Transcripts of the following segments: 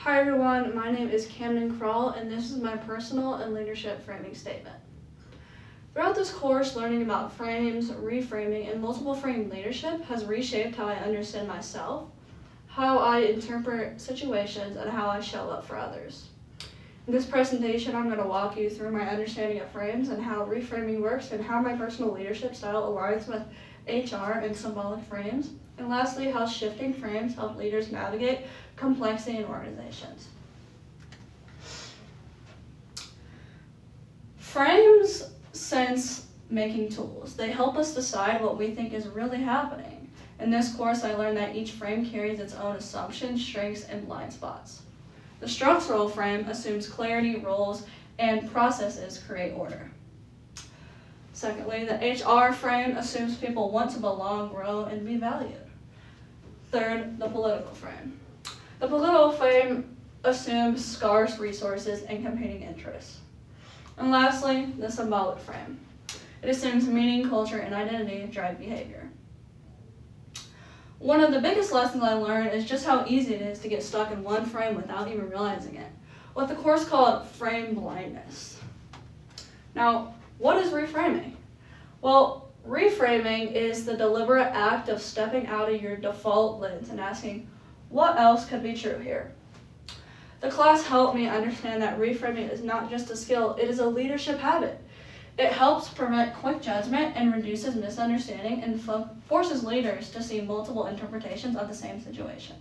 Hi everyone, my name is Kamden Krull, and this is my personal and leadership framing statement. Throughout this course, learning about frames, reframing, and multiple frame leadership has reshaped how I understand myself, how I interpret situations, and how I show up for others. In this presentation, I'm going to walk you through my understanding of frames and how reframing works and how my personal leadership style aligns with HR and symbolic frames. And lastly, how shifting frames help leaders navigate complexity in organizations. Frames sense making tools. They help us decide what we think is really happening. In this course, I learned that each frame carries its own assumptions, strengths, and blind spots. The structural frame assumes clarity, roles, and processes create order. Secondly, the HR frame assumes people want to belong, grow, and be valued. Third, the political frame. The political frame assumes scarce resources and competing interests. And lastly, the symbolic frame. It assumes meaning, culture, and identity drive behavior. One of the biggest lessons I learned is just how easy it is to get stuck in one frame without even realizing it, what the course called frame blindness. Now, what is reframing? Well, reframing is the deliberate act of stepping out of your default lens and asking, what else could be true here? The class helped me understand that reframing is not just a skill, it is a leadership habit. It helps prevent quick judgment and reduces misunderstanding and forces leaders to see multiple interpretations of the same situation.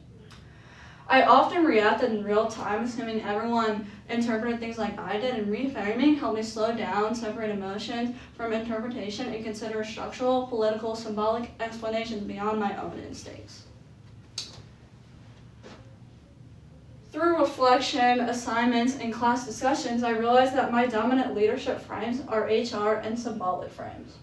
I often reacted in real time, assuming everyone interpreted things like I did, and reframing helped me slow down, separate emotions from interpretation, and consider structural, political, symbolic explanations beyond my own instincts. Through reflection, assignments, and class discussions, I realized that my dominant leadership frames are HR and symbolic frames.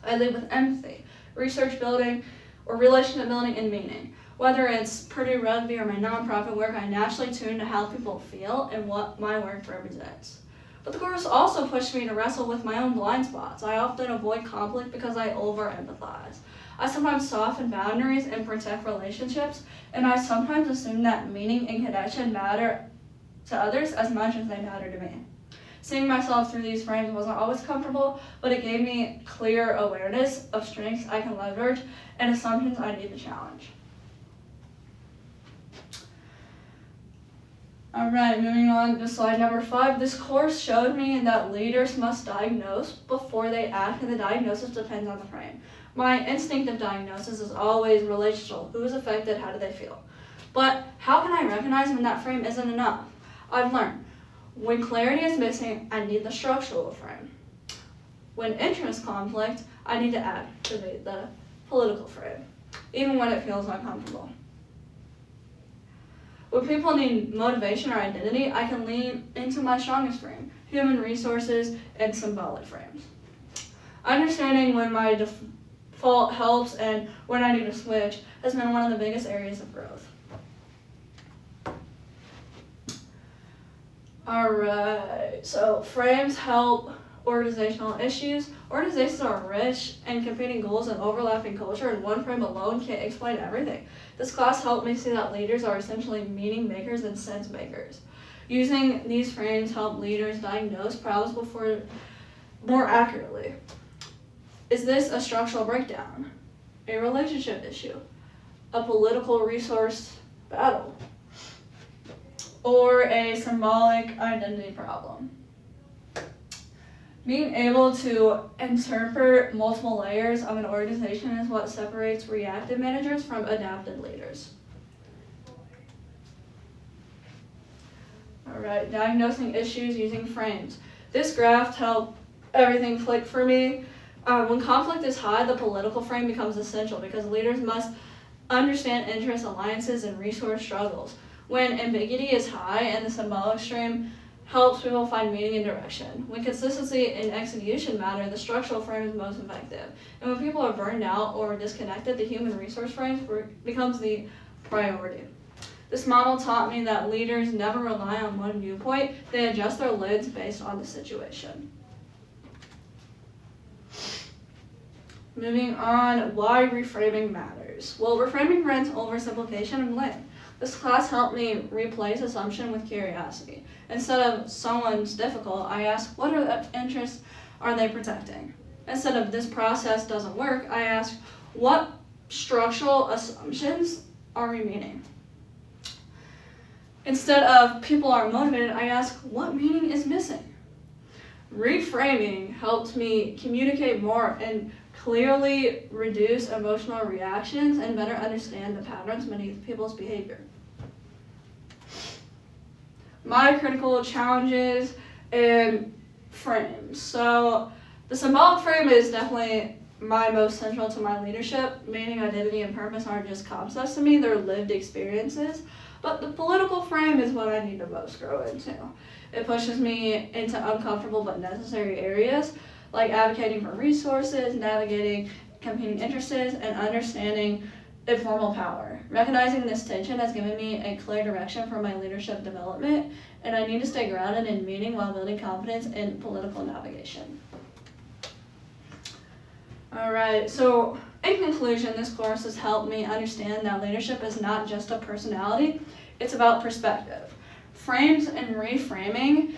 I lead with empathy, research building, or relationship building and meaning. Whether it's Purdue rugby or my nonprofit work, I naturally tune to how people feel and what my work represents. But the course also pushed me to wrestle with my own blind spots. I often avoid conflict because I over-empathize. I sometimes soften boundaries and protect relationships, and I sometimes assume that meaning and connection matter to others as much as they matter to me. Seeing myself through these frames wasn't always comfortable, but it gave me clear awareness of strengths I can leverage and assumptions I need to challenge. Alright, moving on to slide number 5. This course showed me that leaders must diagnose before they act, and the diagnosis depends on the frame. My instinctive diagnosis is always relational. Who is affected? How do they feel? But how can I recognize when that frame isn't enough? I've learned when clarity is missing, I need the structural frame. When interest conflict, I need to activate the political frame, even when it feels uncomfortable. When people need motivation or identity, I can lean into my strongest frame, human resources and symbolic frames. Understanding when my default helps and when I need to switch has been one of the biggest areas of growth. Alright, so frames help organizational issues. Organizations are rich and competing goals and overlapping culture, and one frame alone can't explain everything. This class helped me see that leaders are essentially meaning makers and sense makers. Using these frames help leaders diagnose problems more accurately. Is this a structural breakdown, a relationship issue, a political resource battle, or a symbolic identity problem? Being able to interpret multiple layers of an organization is what separates reactive managers from adaptive leaders. Alright, diagnosing issues using frames. This graph helped everything click for me. When conflict is high, the political frame becomes essential because leaders must understand interest, alliances, and resource struggles. When ambiguity is high and the symbolic stream helps people find meaning and direction. When consistency and execution matter, the structural frame is most effective. And when people are burned out or disconnected, the human resource frame becomes the priority. This model taught me that leaders never rely on one viewpoint, they adjust their lens based on the situation. Moving on, why reframing matters. Well, reframing prevents oversimplification and blame. This class helped me replace assumption with curiosity. Instead of someone's difficult, I ask, what interests are they protecting? Instead of this process doesn't work, I ask, what structural assumptions are we meaning? Instead of people are motivated, I ask, what meaning is missing? Reframing helped me communicate more and clearly reduce emotional reactions and better understand the patterns beneath people's behavior. My critical challenges and frames. So the symbolic frame is definitely my most central to my leadership. Meaning, identity, and purpose aren't just concepts to me, they're lived experiences. But the political frame is what I need to most grow into. It pushes me into uncomfortable but necessary areas, like advocating for resources, navigating competing interests, and understanding informal power. Recognizing this tension has given me a clear direction for my leadership development, and I need to stay grounded in meaning while building confidence in political navigation. Alright, so in conclusion, this course has helped me understand that leadership is not just a personality, it's about perspective. Frames and reframing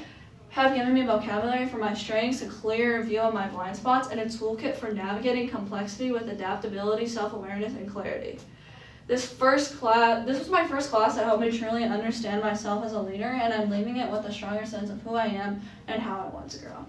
have given me vocabulary for my strengths, a clear view of my blind spots, and a toolkit for navigating complexity with adaptability, self-awareness, and clarity. This was my first class that helped me truly understand myself as a leader, and I'm leaving it with a stronger sense of who I am and how I want to grow.